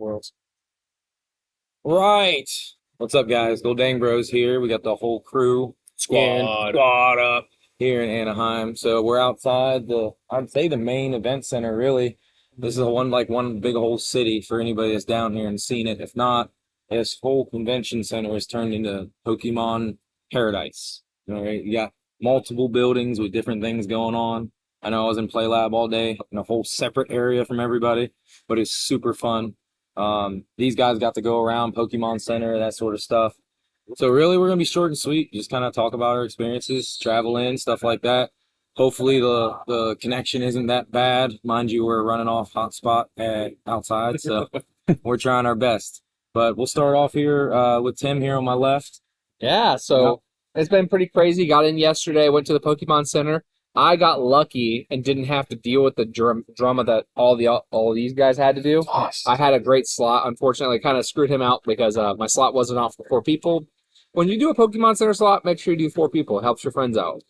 worlds. Right. What's up, guys? Gold Dang Bros here. We got the whole crew Squad up. here in Anaheim. So we're outside I'd say the main event center, really. This is one big whole city for anybody that's down here and seen it. If not, this whole convention center has turned into Pokemon paradise. All right, you got multiple buildings with different things going on. I know I was in Play Lab all day in a whole separate area from everybody, but it's super fun. These guys got to go around Pokemon Center, that sort of stuff. So really, we're gonna be short and sweet. Just kind of talk about our experiences, travel in, stuff like that. Hopefully, the connection isn't that bad. Mind you, we're running off hotspot outside, so we're trying our best. But we'll start off here with Tim here on my left. Yeah, so it's been pretty crazy. Got in yesterday, went to the Pokemon Center. I got lucky and didn't have to deal with the drama that all these guys had to do. I had a great slot. Unfortunately, kind of screwed him out because my slot wasn't off for 4 people. When you do a Pokemon Center slot, make sure you do 4 people. It helps your friends out.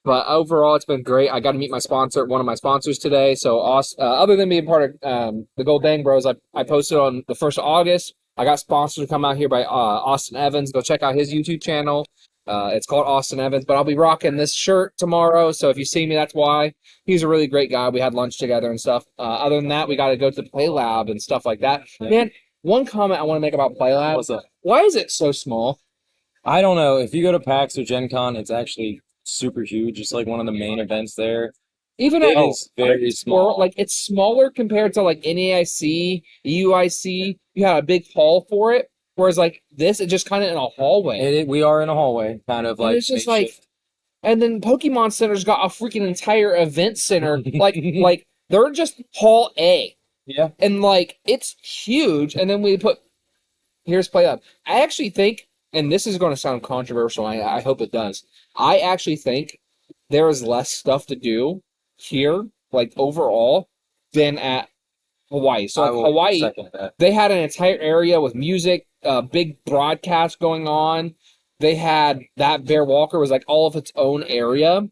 But overall, it's been great. I got to meet one of my sponsors today. So other than being part of the Gold Dang Bros, I posted on the 1st of August. I got sponsored to come out here by Austin Evans. Go check out his YouTube channel. It's called Austin Evans, but I'll be rocking this shirt tomorrow. So if you see me, that's why. He's a really great guy. We had lunch together and stuff. Other than that, we got to go to the Play Lab and stuff like that. Yeah. Man, one comment I want to make about Play Lab. What's up? Why is it so small? I don't know. If you go to PAX or Gen Con, it's actually super huge. It's like one of the main events there. Even it is very small. Like it's smaller compared to like NAIC, EUIC. You had a big hall for it. Whereas like this, it's just kind of in a hallway. We are in a hallway, kind of like. It's just like, and then Pokemon Center's got a freaking entire event center. like they're just Hall A. Yeah. And like it's huge. And then here's Play Lab. I actually think, and this is going to sound controversial. I hope it does. I actually think there is less stuff to do here, like overall, than at Hawaii. So Hawaii, they had an entire area with music, big broadcast going on. They had that Bear Walker was like all of its own area.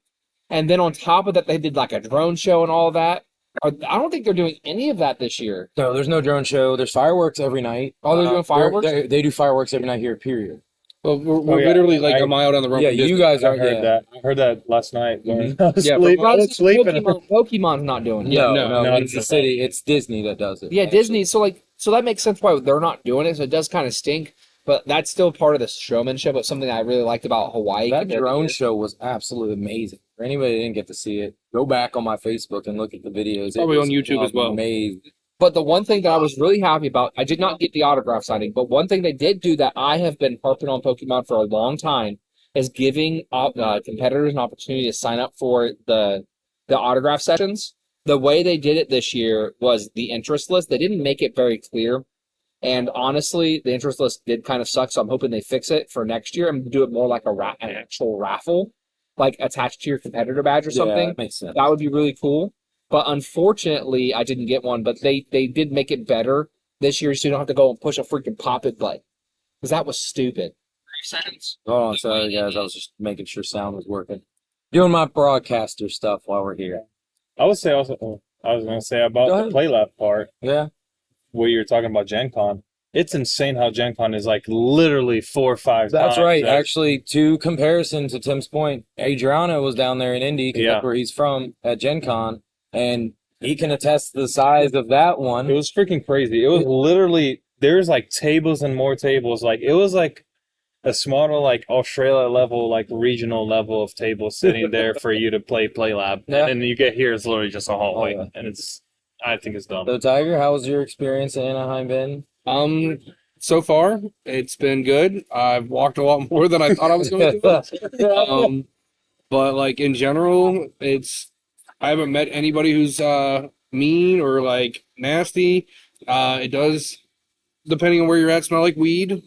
And then on top of that, they did like a drone show and all of that. I don't think they're doing any of that this year. No, there's no drone show. There's fireworks every night. Oh, they're doing fireworks? They do fireworks every night here, period. Well, we're literally like a mile down the road. Yeah, you guys are. Heard that. I heard that last night. Mm-hmm. I was sleeping. Pokemon's not doing it. No, it's the city. It's Disney that does it. Yeah, Disney. So that makes sense why they're not doing it. So it does kind of stink, but that's still part of the showmanship. It's something I really liked about Hawaii. That drone show was absolutely amazing. For anybody that didn't get to see it, go back on my Facebook and look at the videos. Probably on YouTube as well. Amazing. But the one thing that I was really happy about, I did not get the autograph signing, but one thing they did do that I have been harping on Pokemon for a long time is giving competitors an opportunity to sign up for the autograph sessions. The way they did it this year was the interest list. They didn't make it very clear. And honestly, the interest list did kind of suck, so I'm hoping they fix it for next year and do it more like an actual raffle, like attached to your competitor badge or something. Yeah, that makes sense. That would be really cool. But unfortunately, I didn't get one. But they did make it better this year, so you don't have to go and push a freaking pop-it button. Because that was stupid. 3 seconds. Oh, sorry, guys. I was just making sure sound was working. Doing my broadcaster stuff while we're here. I would say also, I was going to say about the Play Lab part. Yeah. Where you're talking about Gen Con. It's insane how Gen Con is like literally 4 or 5 That's times. right. Actually, to comparison to Tim's point, Adriano was down there in Indy, that's where he's from, at Gen Con. And he can attest to the size of that one. It was freaking crazy. It was literally, there's like tables and more tables. Like, it was like a smaller, like Australia level, like regional level of tables sitting there for you to play Lab. Yeah. And then you get here, it's literally just a hallway. And I think it's dumb. So, Tiger, how was your experience in Anaheim been? So far, it's been good. I've walked a lot more than I thought I was going to. But like in general, I haven't met anybody who's mean or like nasty. It does, depending on where you're at, smell like weed,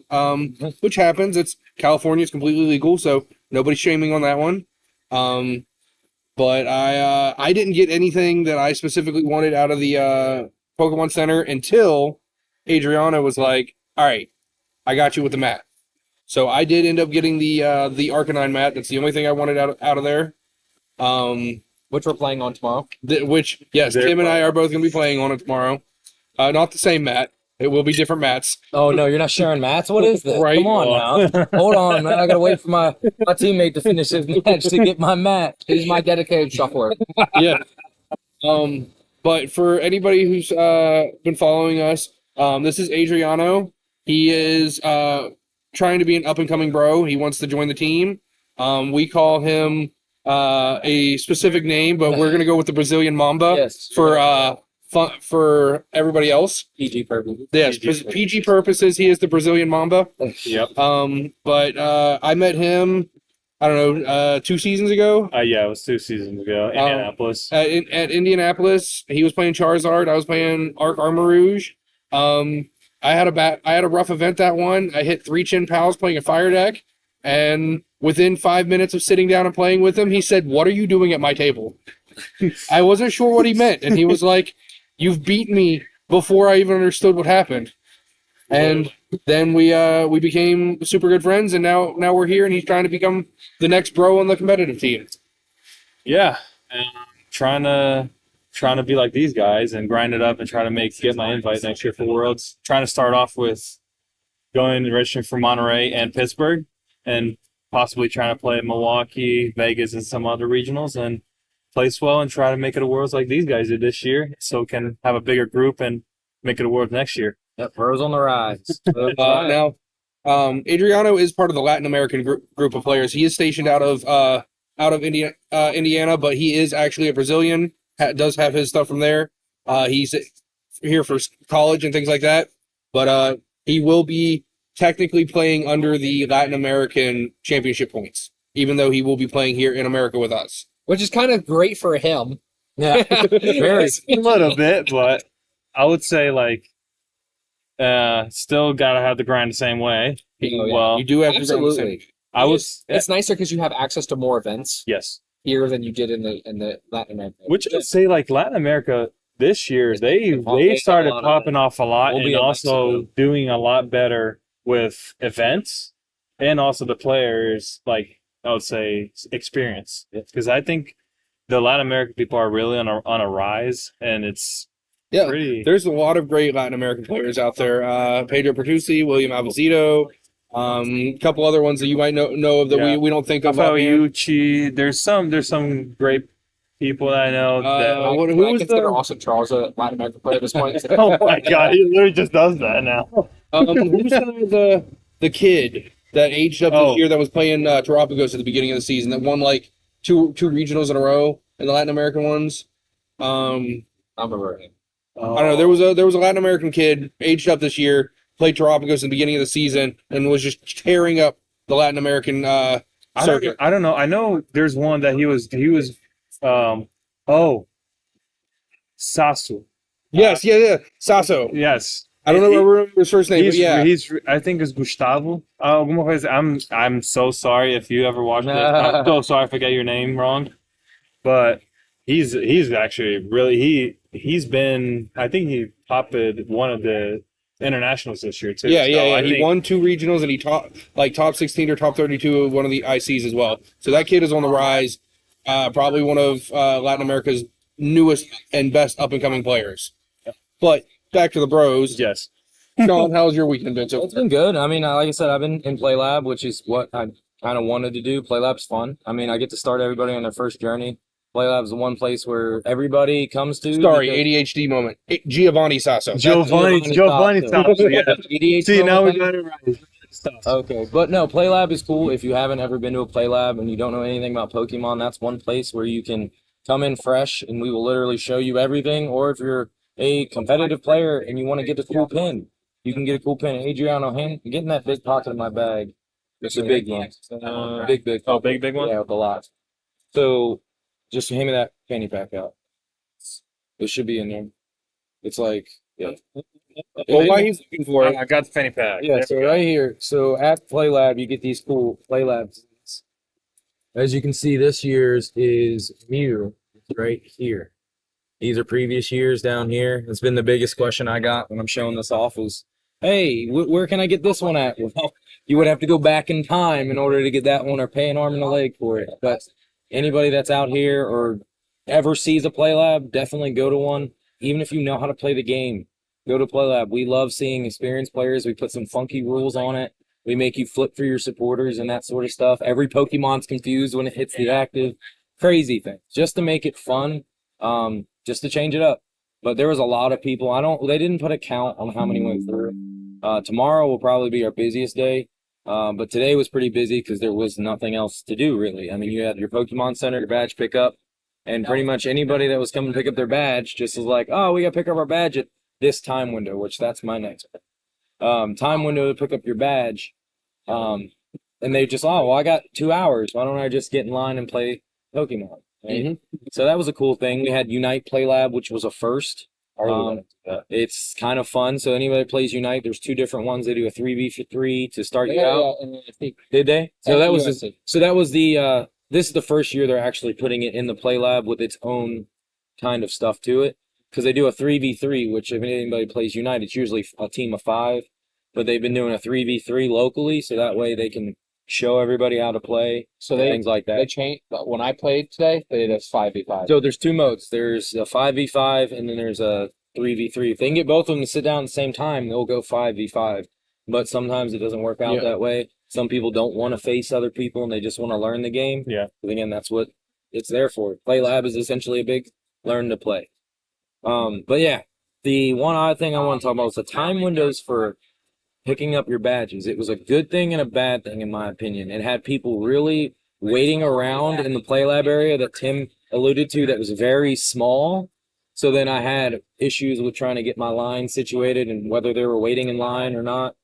which happens. It's California, it's completely legal, so nobody's shaming on that one. But I didn't get anything that I specifically wanted out of the Pokemon Center until Adriana was like, "All right, I got you with the mat." So I did end up getting the Arcanine mat. That's the only thing I wanted out of there. Which we're playing on tomorrow. Tim and I are both going to be playing on it tomorrow. Not the same mat. It will be different mats. Oh no, you're not sharing mats. What is this? Right. Come on now. Hold on, man. I gotta wait for my teammate to finish his match to get my mat. He's my dedicated shuffler. Yeah. But for anybody who's been following us, this is Adriano. He is trying to be an up and coming bro. He wants to join the team. We call him a specific name, but we're gonna go with the Brazilian Mamba Yes. for fun for everybody else. PG purposes. Yes, PG purposes, he is the Brazilian Mamba. Yep. But I met him, I don't know, 2 seasons ago. Yeah, it was 2 seasons ago. Indianapolis. At Indianapolis. He was playing Charizard. I was playing Arc Armor Rouge. I had a rough event that one. I hit 3 Chin Pals playing a fire deck, and within 5 minutes of sitting down and playing with him, he said, "What are you doing at my table?" I wasn't sure what he meant, and he was like, "You've beaten me before I even understood what happened." And then we became super good friends, and now we're here, and he's trying to become the next bro on the competitive team. Yeah, and trying to be like these guys and grind it up and try to get my invite next year for Worlds. Trying to start off with going and registering for Monterey and Pittsburgh, and possibly trying to play Milwaukee, Vegas, and some other regionals, and place well and try to make it a Worlds like these guys did this year, so can have a bigger group and make it a Worlds next year. Yep, bros on the rise. Now, Adriano is part of the Latin American group of players. He is stationed out of Indiana, but he is actually a Brazilian. Does have his stuff from there. He's here for college and things like that. But he will be technically playing under the Latin American championship points, even though he will be playing here in America with us. Which is kind of great for him. Yeah, very. A little bit, but I would say still gotta have the grind the same way. Oh, yeah. Well, You do have to Absolutely. I was It's nicer because you have access to more events yes. here than you did in the Latin America. Which I would say Latin America this year they started popping off a lot We'll be and in also Mexico. doing a lot better with events and also the players I would say experience, because I think the Latin American people are really on a rise, and it's pretty. There's a lot of great Latin American players out there. Pedro Pertusi, William Alvazito, a couple other ones that you might know of that we don't think of. Uchi, there's some great people that I know. Who was Austin Charles a Latin American player at this point? Oh my god, he literally just does that now. Who's the kid that aged up this year that was playing Terapagos at the beginning of the season that won two regionals in a row in the Latin American ones? I remember him. I don't know. There was a Latin American kid aged up this year, played Terapagos at the beginning of the season, and was just tearing up the Latin American circuit. I don't know. I know there's one that he was Sasu. Yes, Sasso. Yes. I don't remember his first name, but yeah. I think it's Gustavo. Alguma coisa. I'm so sorry if you ever watched it. I'm so sorry if I get your name wrong. But he's actually really he's been, I think he topped one of the internationals this year too. Yeah. He won 2 regionals and he top 16 or top 32 of one of the ICs as well. So that kid is on the rise. Probably one of Latin America's newest and best up and coming players. But back to the bros. Yes. Sean, how's your weekend been so It's been good. I mean, like I said, I've been in Play Lab, which is what I kind of wanted to do. Play Lab's fun. I mean, I get to start everybody on their first journey. Play Lab's the one place where everybody comes to. Sorry, ADHD moment. Giovanni Sasso. Giovanni Sasso. Yeah. ADHD See, now we moment. got it right. Okay, but no, Play Lab is cool. If you haven't ever been to a Play Lab and you don't know anything about Pokemon, that's one place where you can come in fresh and we will literally show you everything. Or if you're a competitive player and you want to get a cool pin, you can get a cool pin. Adriano, get in that big pocket of my bag. It's a big one. Big. Oh, big one? Yeah, with a lot. So just hand me that fanny pack out. It should be in there. It's yeah. Well, while he's looking for it, I got the fanny pack. Yeah, so right here. So at Play Lab, you get these cool Play Labs. As you can see, this year's is Mew right here. These are previous years down here. It's been the biggest question I got when I'm showing this off was, hey, where can I get this one at? Well, you would have to go back in time in order to get that one or pay an arm and a leg for it. But anybody that's out here or ever sees a Play Lab, definitely go to one. Even if you know how to play the game, Go to Play Lab. We love seeing experienced players. We put some funky rules on it. We make you flip for your supporters and that sort of stuff. Every Pokemon's confused when it hits the active. Crazy thing. Just to make it fun, just to change it up. But there was a lot of people. They didn't put a count on how many went through. Tomorrow will probably be our busiest day. But today was pretty busy because there was nothing else to do, really. I mean, you had your Pokemon Center, your badge pickup, and pretty much anybody that was coming to pick up their badge just was like, oh, we got to pick up our badge at this time window, which that's my next time window to pick up your badge. And they just, oh, well, I got 2 hours. Why don't I just get in line and play Pokemon? Right? Mm-hmm. So that was a cool thing. We had Unite Play Lab, which was a first. It's kind of fun. So anybody that plays Unite, there's 2 different ones. They do a 3v3 to start you out. Did they? So that was this is the first year they're actually putting it in the Play Lab with its own kind of stuff to it. Because they do a 3v3, which if anybody plays Unite, it's usually a team of 5. But they've been doing a 3v3 locally, so that way they can show everybody how to play. So things like that. They changed. When I played today, they did a 5v5. So there's 2 modes. There's a 5v5, and then there's a 3v3. If they can get both of them to sit down at the same time, they'll go 5v5. But sometimes it doesn't work out that way. Some people don't want to face other people, and they just want to learn the game. Yeah. But again, that's what it's there for. Play Lab is essentially a big learn to play. But yeah, the one odd thing I want to talk about is the time windows for picking up your badges. It was a good thing and a bad thing, in my opinion. It had people really waiting around in the Play Lab area that Tim alluded to that was very small. So then I had issues with trying to get my line situated and whether they were waiting in line or not.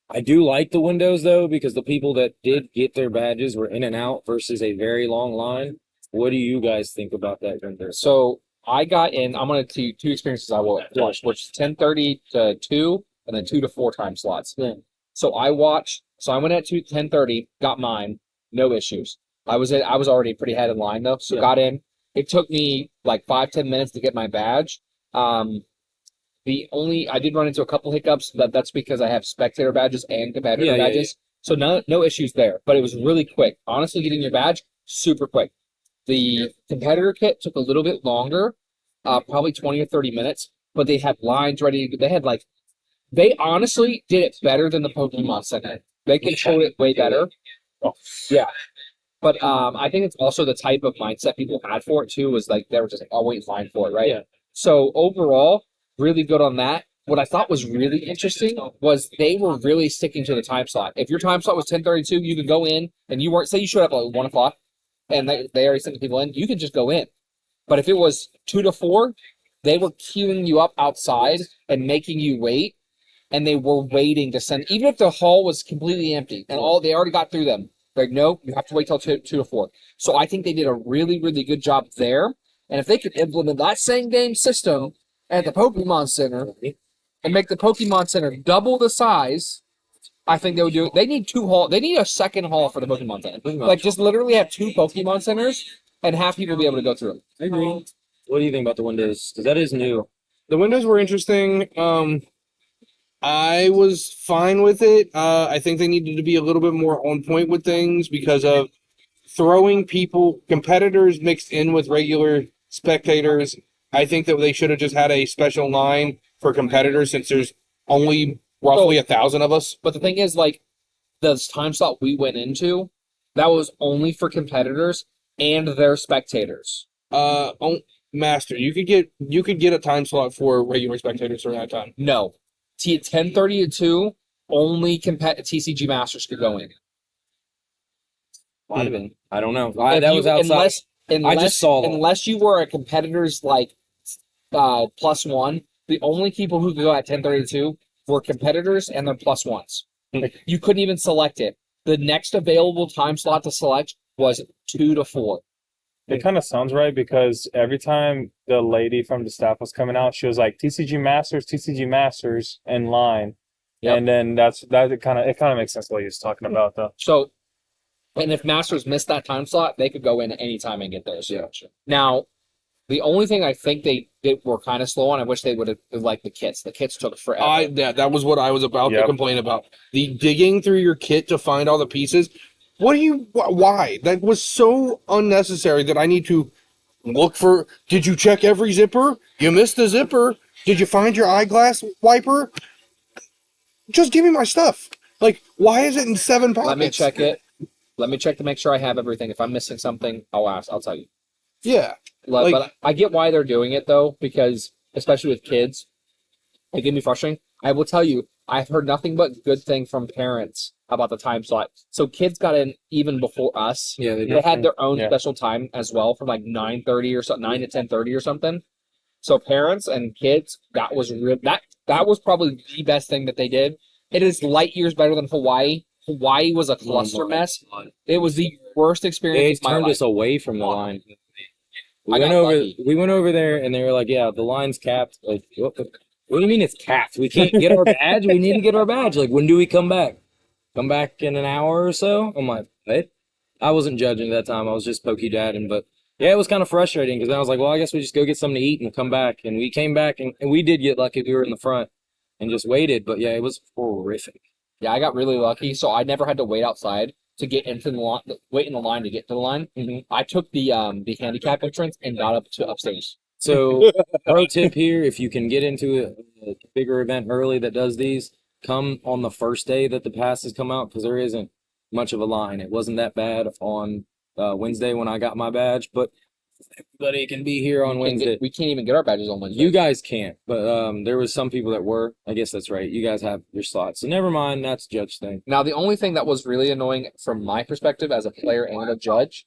I do like the windows, though, because the people that did get their badges were in and out versus a very long line. What do you guys think about that window? So I got in. I'm going to tell you 2 experiences I watched, which is 10:30 to 2 and then 2 to 4 time slots. Yeah. So I went at 10:30, got mine, no issues. I was already pretty ahead in line though, so got in. It took me like 5-10 minutes to get my badge. I did run into a couple hiccups, but that's because I have spectator badges and competitor badges. So no issues there. But it was really quick. Honestly, getting your badge, super quick. The competitor kit took a little bit longer, probably 20 or 30 minutes, but they had lines ready. They honestly did it better than the Pokemon Center. They controlled it way better. Yeah. But I think it's also the type of mindset people had for it too, was like they were just like, I'll wait in line for it, right? Yeah. So overall, really good on that. What I thought was really interesting was they were really sticking to the time slot. If your time slot was 10:32, you could go in and you weren't, say you showed up at like 1 o'clock and they already sent the people in, you could just go in. But if it was 2 to 4, they were queuing you up outside and making you wait. And they were waiting to send, even if the hall was completely empty and they already got through them. Like, no, you have to wait till 2 to 4. So I think they did a really, really good job there. And if they could implement that same game system at the Pokemon Center and make the Pokemon Center double the size, I think they would do it. They need 2 halls. They need a second hall for the Pokemon Center. Like, just literally have 2 Pokemon Centers and have people be able to go through them. I agree. What do you think about the windows? Because that is new. The windows were interesting. I was fine with it. I think they needed to be a little bit more on point with things because of throwing competitors mixed in with regular spectators. I think that they should have just had a special line for competitors since there's only roughly 1,000 of us. But the thing is, like, the time slot we went into, that was only for competitors and their spectators. Master, you could get a time slot for regular spectators during that time. No. At 10:30 to 2, only TCG Masters could go in. Might have been. I don't know. That was outside. I just saw that. Unless you were a competitor's like +1, the only people who could go at 10:30 to 2 were competitors and their +1s. Like, you couldn't even select it. The next available time slot to select was 2 to 4. It kind of sounds right because every time the lady from the staff was coming out, she was like TCG Masters in line. Yep. And then it kind of makes sense what he was talking about though. So, and if Masters missed that time slot, they could go in at any time and get theirs. Yeah. Now, the only thing I think they were kind of slow on, I wish they would have liked the kits. The kits took forever. That was what I was about to complain about. The digging through your kit to find all the pieces. Why? That was so unnecessary that I need to look for, did you check every zipper? You missed the zipper. Did you find your eyeglass wiper? Just give me my stuff. Like, why is it in 7 pockets? Let me check it. Let me check to make sure I have everything. If I'm missing something, I'll ask. I'll tell you. Yeah. But I get why they're doing it though, because especially with kids, it can be frustrating. I will tell you, I've heard nothing but good thing from parents about the time slot. So kids got in even before us. Yeah, They had their own Yeah. special time as well, from like 9:30 or something, 9 to 10:30 or something. So parents and kids, that was that was probably the best thing that they did. It is light years better than Hawaii. Hawaii was a cluster mess. It was the worst They experience of my turned life. us away from the line. I got lucky. We went over there and they were like, yeah, the line's capped. Like, what do you mean it's capped? We can't get our badge. We need to get our badge. Like, when do we come back? Come back in an hour or so? I'm like, what? I wasn't judging at that time. I was just pokey dadding. But yeah, it was kind of frustrating because I was like, well, I guess we just go get something to eat and come back. And we came back and we did get lucky. We were in the front and just waited. But yeah, it was horrific. Yeah, I got really lucky, so I never had to wait outside to get into the line, wait in the line to get to the line. I took the handicap entrance and got up to upstairs. So, pro tip here, if you can get into a bigger event early that does these, come on the first day that the passes come out because there isn't much of a line. It wasn't that bad on Wednesday when I got my badge, but everybody can be here on Wednesday. We can't even get our badges on Wednesday. You guys can't, but there was some people that were. I guess that's right. You guys have your slots, so never mind. That's judge thing. Now, the only thing that was really annoying from my perspective as a player and a judge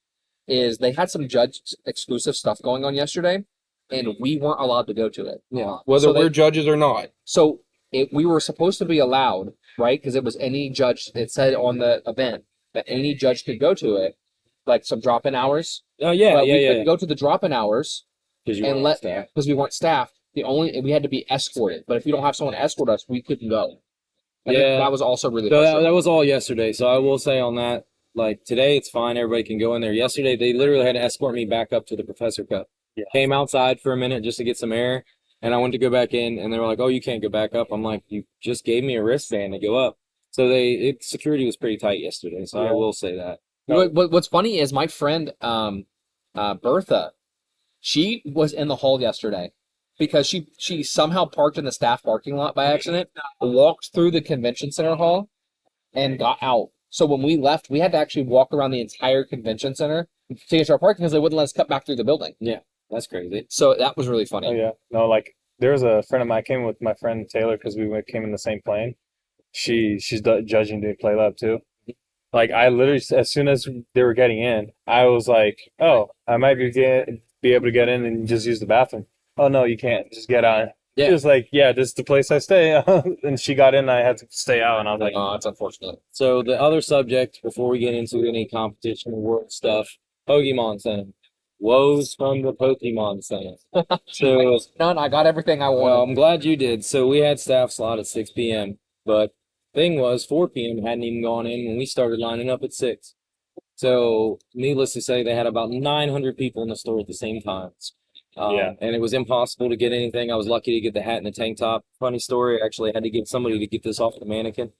is they had some judge exclusive stuff going on yesterday, and we weren't allowed to go to it. Yeah. Whether So we're judges or not. So we were supposed to be allowed, right? Because it was any judge. It said on the event that any judge could go to it, like some drop-in hours. Oh yeah, But yeah, we yeah. couldn't go to the drop-in hours Because you and weren't let staff. because we weren't staffed. We had to be escorted. But if you don't have someone to escort us, we couldn't go. And Yeah. that was also really So frustrating. that was all yesterday. So I will say on that, like today it's fine. Everybody can go in there. Yesterday they literally had to escort me back up to the Professor Cup. Yeah. Came outside for a minute just to get some air, and I went to go back in, and they were like, "Oh, you can't go back up." I'm like, "You just gave me a wristband to go up." So security was pretty tight yesterday. So I will say that. What's funny is my friend Bertha, she was in the hall yesterday because she somehow parked in the staff parking lot by accident, walked through the convention center hall, and got out. So when we left, we had to actually walk around the entire convention center to get to our parking because they wouldn't let us cut back through the building. Yeah, that's crazy. So that was really funny. Oh yeah, no, like there was a friend of mine. I came with my friend Taylor because came in the same plane. She's judging the play lab too. Like I literally, as soon as they were getting in, I was like, "Oh, I might be able to get in and just use the bathroom." Oh no, you can't. Just get on. Yeah. She was like, "Yeah, this is the place I stay." And she got in, and I had to stay out, and I was like, Oh, it's unfortunate. So the other subject before we get into any competition or world stuff, Pokemon Center. Woes from the Pokemon Center. So None. I got everything I well, wanted. I'm glad you did. So we had staff slot at 6 p.m. But thing was 4 p.m. hadn't even gone in when we started lining up at 6. So needless to say, they had about 900 people in the store at the same time. Yeah. And it was impossible to get anything. I was lucky to get the hat and the tank top. Funny story, I actually had to get somebody to get this off the mannequin.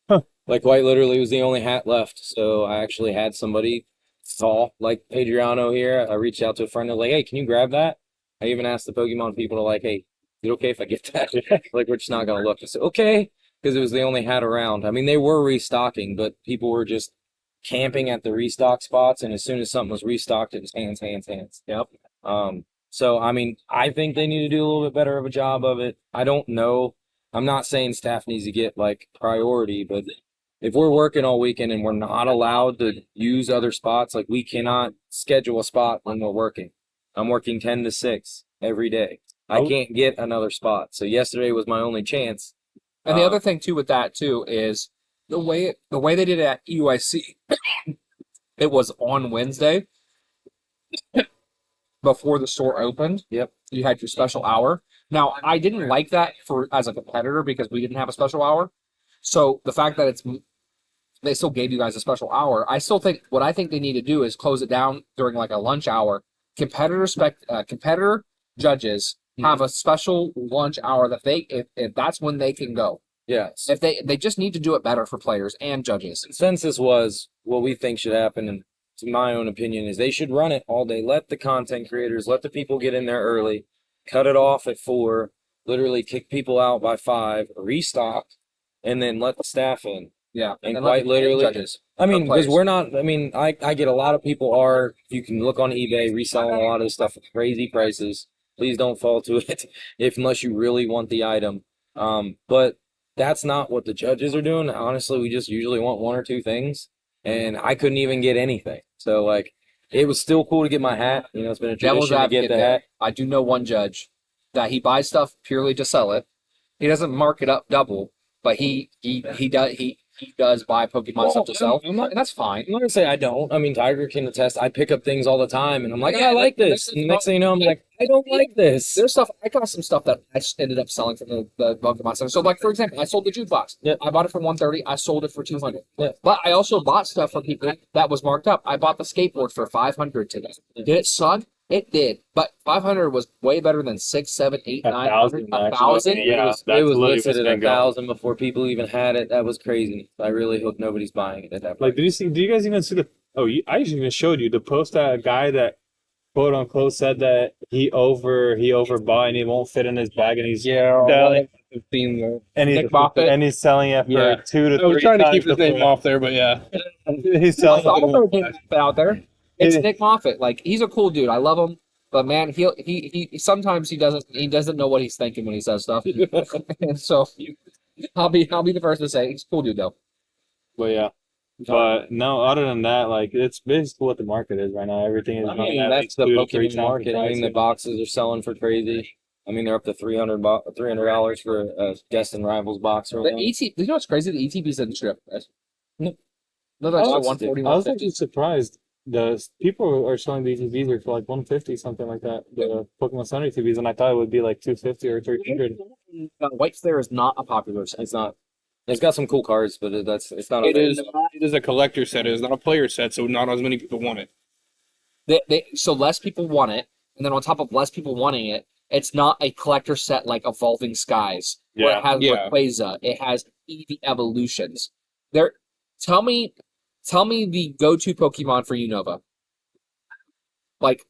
Huh. Like quite literally, it was the only hat left. So I actually had somebody tall, like Adriano here. I reached out to a friend and like, hey, can you grab that? I even asked the Pokemon people to like, hey, is it okay if I get that? Like, we're just not gonna look. I said, okay, because it was the only hat around. I mean, they were restocking, but people were just camping at the restock spots, and as soon as something was restocked, it was hands, hands, hands. Yep. So I mean, I think they need to do a little bit better of a job of it. I don't know. I'm not saying staff needs to get like priority, but if we're working all weekend and we're not allowed to use other spots, like we cannot schedule a spot when we're working. I'm working 10 to 6 every day. I can't get another spot. So yesterday was my only chance. And the other thing too with that too is the way they did it at UIC. It was on Wednesday before the store opened. Yep. You had your special hour. Now I didn't like that as a competitor because we didn't have a special hour. So the fact that they still gave you guys a special hour, I still think what I think they need to do is close it down during like a lunch hour. Competitor judges have a special lunch hour that if that's when they can go. Yes. If they just need to do it better for players and judges. Consensus was what we think should happen, and to my own opinion, is they should run it all day. Let the content creators, let the people get in there early, cut it off at 4, literally kick people out by 5, restock, and then let the staff in. Yeah, And let quite the literally, judges. I mean, because players. we're not. I mean, I get a lot of people are. You can look on eBay reselling a lot of this stuff at crazy prices. Please don't fall to it if unless you really want the item. But that's not what the judges are doing. Honestly, we just usually want 1 or 2 things, and I couldn't even get anything. So like, it was still cool to get my hat. You know, it's been a Devil's tradition to get advocate the there. hat. I do know one judge that he buys stuff purely to sell it. He doesn't mark it up double, but he does buy Pokemon stuff to sell, I'm not, and that's fine. I'm not gonna say I don't. I mean, Tiger can attest. I pick up things all the time, and I'm like, Yeah, I like that's this. And the next thing you know, I'm like, I don't like this. There's stuff. I got some stuff that I ended up selling from the Pokemon Center. So, like for example, I sold the jukebox. Yeah. I bought it for $130. I sold it for $200. Yeah. But I also bought stuff from people that was marked up. I bought the skateboard for $500 today. Did it suck? It did. But $500 was way better than 6, 7, 8, 900. 1,000. Yeah, It was literally listed what's at gonna go. 1,000 before people even had it. That was crazy. I really hope nobody's buying it at that Like, point. do you guys even see the? Oh, I even showed you the post that a guy that quote unquote said that he overbought and he won't fit in his bag and he's selling, I've seen the and Nick Moffat. selling it for Yeah. 2 to 3 I was trying to keep times his name the off there, but yeah. price. He's selling I'll throw Nick it. Moffat out there. It's Yeah. Nick Moffat. Like he's a cool dude. I love him. But man, he sometimes he doesn't know what he's thinking when he says stuff. And so I'll be the first to say he's a cool dude though. But yeah. But no, other than that, like it's basically what the market is right now. Everything is I going mean, at that's least the 2 to 3 Pokemon times market. the I mean, the price. boxes are selling for crazy. I mean, they're up to $300 for a Destin Rivals box or The whatever. ET, you know what's crazy? The ETBs didn't strip. Guys. No. No, that's Oh, still 140, I was 150. actually surprised. The people are selling the ETBs here for like 150, something like that. The Pokemon Center ETBs, and I thought it would be like 250 or 300. White Flare is not a popular set. It's not. It's got some cool cards, but it's not. It is a collector set. It is not a player set, so not as many people want it. So less people want it, and then on top of less people wanting it, it's not a collector set like Evolving Skies, where it has Yeah. Rayquaza, it has Eevee evolutions. Tell me the go-to Pokemon for Unova. Like,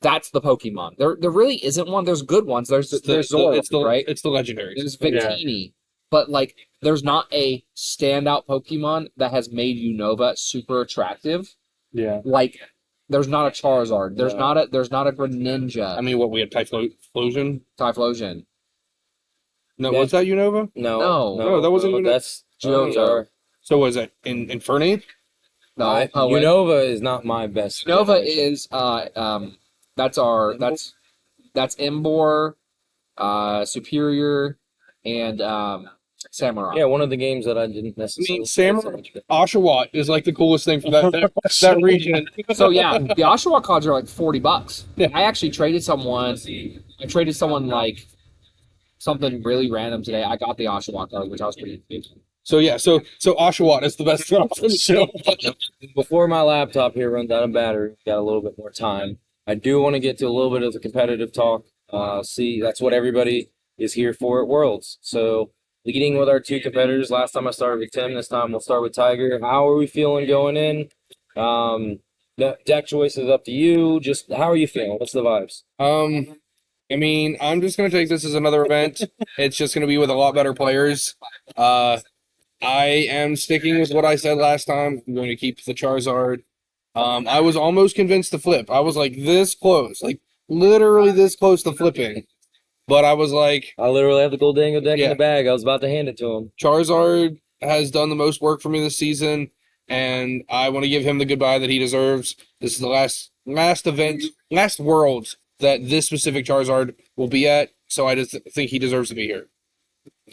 that's the Pokemon. There really isn't one. There's good ones. There's Zoroark, right? It's the legendaries. There's Victini, but like, there's not a standout Pokemon that has made Unova super attractive. Yeah. Like, there's not a Charizard. There's No. not a Greninja. I mean, what we had Typhlosion? Typhlosion. No, Yeah. was that Unova? No, that wasn't Unova. That's Johto. So was it in Infernape? No, Unova is not my best. Unova generation. is that's Embor, Superior, and Samurai. Yeah, one of the games that I didn't necessarily. Samurai- Oshawott is like the coolest thing for that region. So yeah, the Oshawa cards are like $40. Yeah. I actually traded someone. Like something really random today. I got the Oshawa card, which I was pretty. So yeah, so Oshawott is the best thing on the show. Before my laptop here runs out of battery, got a little bit more time. I do want to get to a little bit of the competitive talk. See, that's what everybody is here for at Worlds. So, leading with our 2 competitors. Last time I started with Tim. This time we'll start with Tiger. How are we feeling going in? The deck choice is up to you. Just how are you feeling? What's the vibes? I mean, I'm just gonna take this as another event. It's just gonna be with a lot better players. I am sticking with what I said last time. I'm going to keep the Charizard. I was almost convinced to flip. I was like this close, like literally this close to flipping. But I was like, I literally have the Goldango deck in Yeah. the bag. I was about to hand it to him. Charizard has done the most work for me this season, and I want to give him the goodbye that he deserves. This is the last event, last Worlds that this specific Charizard will be at, so I just think he deserves to be here.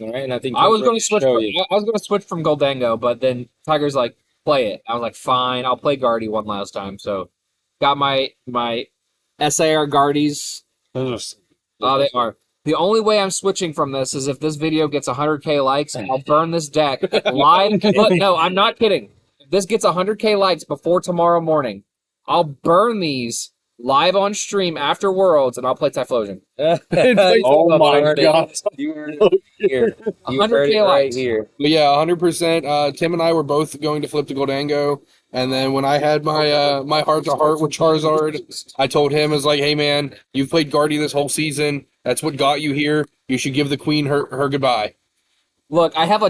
All right, and I think I was Tim's going ready to switch. show you. I was going to switch from Goldango, but then Tiger's like, play it. I was like, fine, I'll play Guardy one last time. So, got my SAR Guardies. Those Oh, they are. The only way I'm switching from this is if this video gets 100K likes, I'll burn this deck live. Look, no, I'm not kidding. If this gets 100K likes before tomorrow morning, I'll burn these live on stream after Worlds, and I'll play Typhlosion. Oh my God. You heard it here. You heard 100K it right likes. here. But yeah, 100%. Tim and I were both going to flip to Goldango, and then when I had my heart to heart with Charizard, I told him, I was like, hey man, you've played Guardy this whole season. That's what got you here. You should give the queen her goodbye. Look, I have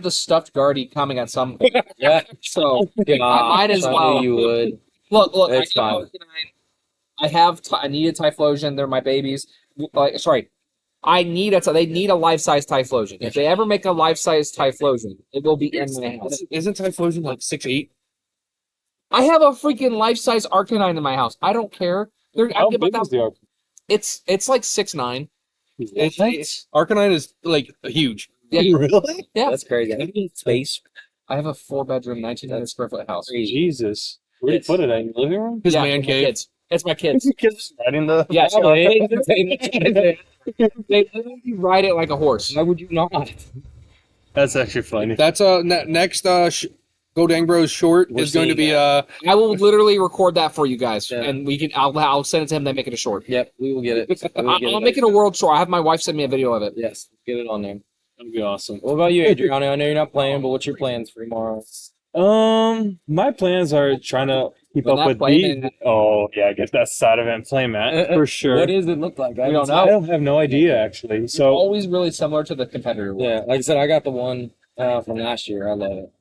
the stuffed Guardy coming at some point. Yeah. So Yeah, I might as I well. knew you would. Look, It's I got fine. I needed Typhlosion. They're my babies. Sorry. They need a life-size Typhlosion. If they ever make a life-size Typhlosion, it will be in my house. Isn't Typhlosion like 6'8"? I have a freaking life-size Arcanine in my house. I don't care. How big is the Arc? It's like 6'9". Arcanine is like huge. Yeah. Really? Yeah. That's crazy. Space. I have a 4-bedroom, 1,900 square foot house. Jesus. Where do you put it? In your living room? His Yeah, man it's my cave. kids. It's my kids. Kids riding the. Yeah, they literally ride it like a horse. Why would you not? That's actually funny. That's next Godang Bros short We're is going to seeing be I will literally record that for you guys, Yeah. and I'll send it to him. They make it a short. Yep, we will get it. I'll make it a world short. I have my wife send me a video of it. Yes, get it on there. That'd be awesome. What about you, Adriano? I know you're not playing, but what's your plans for tomorrow? My plans are trying to keep When up that with playmat- these. Oh yeah, I guess that's side event playmat for sure. What does it look like? We don't I know. don't have no idea actually. So Always really similar to the competitor one. Yeah, like I said, I got the one from last year. I love it.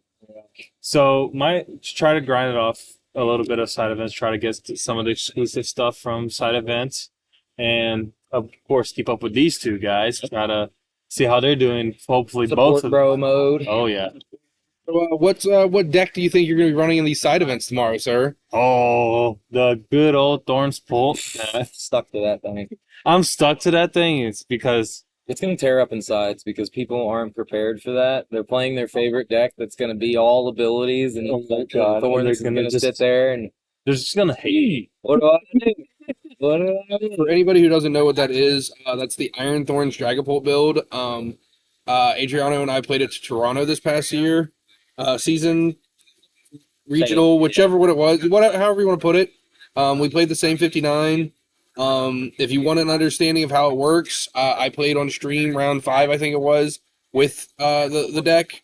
try to grind it off a little bit of side events. Try to get some of the exclusive stuff from side events, and of course keep up with these two guys. Try to see how they're doing. Hopefully both Support of bro mode. Oh yeah. So, what deck do you think you're going to be running in these side events tomorrow, sir? Oh, the good old Thorns Bolt. Yeah. Stuck to that thing. I'm stuck to that thing. It's because It's going to tear up insides because people aren't prepared for that. They're playing their favorite deck that's going to be all abilities, and Oh my God. Thorns They're is gonna going to just- sit there and they're just gonna hate. what do I do? What do I do? For anybody who doesn't know what that is, that's the Iron Thorns Dragapult build. Adriano and I played it to Toronto this past year, season, regional, whichever one it was, however you want to put it. We played the same 59. If you want an understanding of how it works, I played on stream round 5, I think it was, with the deck.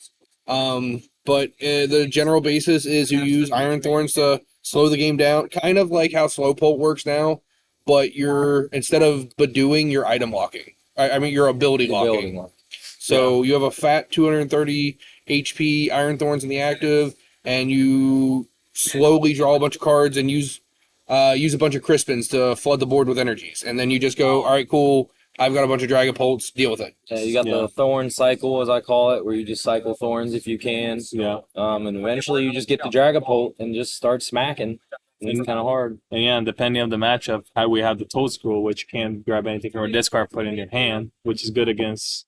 But the general basis is you use Iron Thorns to slow the game down, kind of like how Slowpoke works now, but instead of Badooing, you're item locking. I mean, you're ability locking. Building one. So you have a fat 230 HP Iron Thorns in the active, and you slowly draw a bunch of cards and use a bunch of Crispins to flood the board with energies. And then you just go, all right, cool, I've got a bunch of Dragapults, deal with it. You got Yeah. the Thorn cycle, as I call it, where you just cycle Thorns if you can. Yeah. And eventually you just get the Dragapult and just start smacking. And it's kind of hard. And yeah, and depending on the matchup, how we have the Toad Scroll, which can grab anything from a discard, put in your hand, which is good against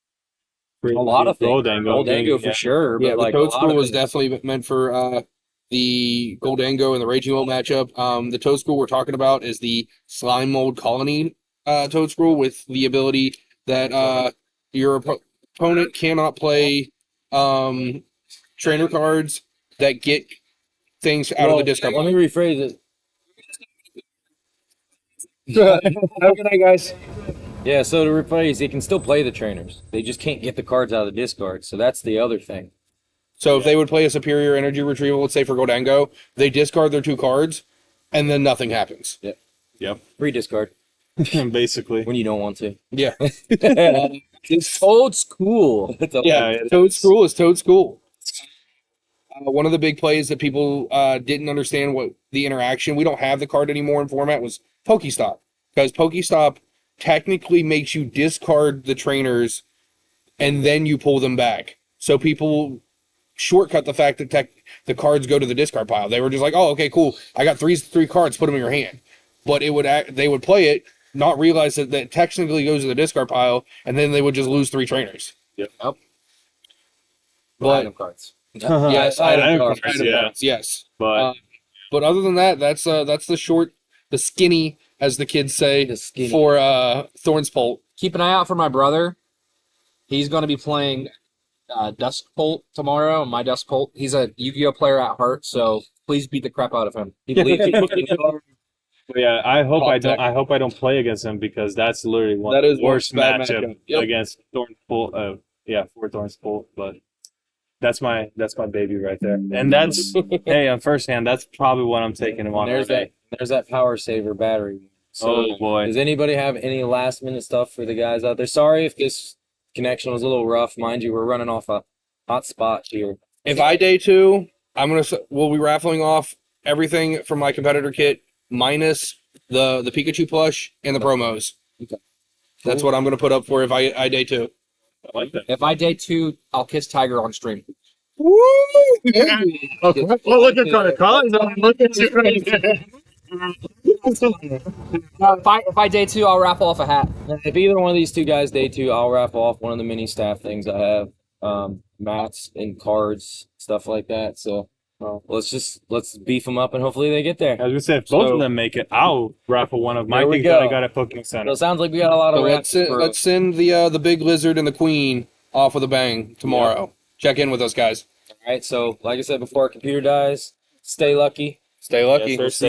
A lot of things. Goldango. Goldango for sure. Yeah, But like the a Toad lot School of was it- definitely meant for the Goldango and the Raging Mold matchup. The Toad School we're talking about is the Slime Mold Colony Toad School with the ability that your opponent cannot play trainer cards that get things out of the discard. Let me rephrase it. Have a good night, guys. Yeah, so to rephrase, they can still play the trainers. They just can't get the cards out of the discard. So that's the other thing. So if they would play a superior energy retrieval, let's say for Goldango, they discard their 2 cards, and then nothing happens. Free discard Basically. when you don't want to. Yeah. It's old school. It's a- Yeah, it Toad is. School is Toad School. One of the big plays that people didn't understand what the interaction, we don't have the card anymore in format, was Pokestop. Because Pokestop technically makes you discard the trainers and then you pull them back. So people shortcut the fact that the cards go to the discard pile. They were just like, oh, okay, cool. I got three cards, put them in your hand. But they would play it, not realize that technically goes to the discard pile, and then they would just lose 3 trainers. But Item cards. Yes, item cards, cards, item yeah. cards, yes. But But other than that, that's the skinny, as the kids say, The skinny. for Thorns Bolt. keep an eye out for my brother. He's going to be playing Dusk Bolt tomorrow. My Dusk Bolt. He's a Yu-Gi-Oh player at heart, so please beat the crap out of him. He believes But yeah, I hope Oh, I don't. tech. I hope I don't play against him because that's literally one That of is the worst bad matchup matchup. Yep. against Thornpool. For Thornpool. But that's my baby right there. And that's hey, on first hand, that's probably what I'm taking him on. there's right that power saver battery. So, Oh boy. does anybody have any last minute stuff for the guys out there? Sorry if this connection was a little rough. Mind you, we're running off a hot spot here. If I day 2, we'll be raffling off everything from my competitor kit minus the Pikachu plush and the promos. Okay. That's what I'm gonna put up for if I day 2. I like that. If I day 2, I'll kiss Tiger on stream. Well, look at Carlos. Look at you right there. If I day 2, I'll raffle off a hat. If either one of these two guys day 2, I'll raffle off one of the mini staff things I have, mats and cards, stuff like that. So let's beef them up and hopefully they get there. As we said, if both So- of them make it, I'll raffle one of my There we things that I go. got at Pokemon So Center. it sounds like we got a lot of So raffles for- let's send the big lizard and the queen off with a bang tomorrow. Check in with us, guys. All right. So like I said before, our computer dies. Stay lucky. Stay lucky. Yes, sir.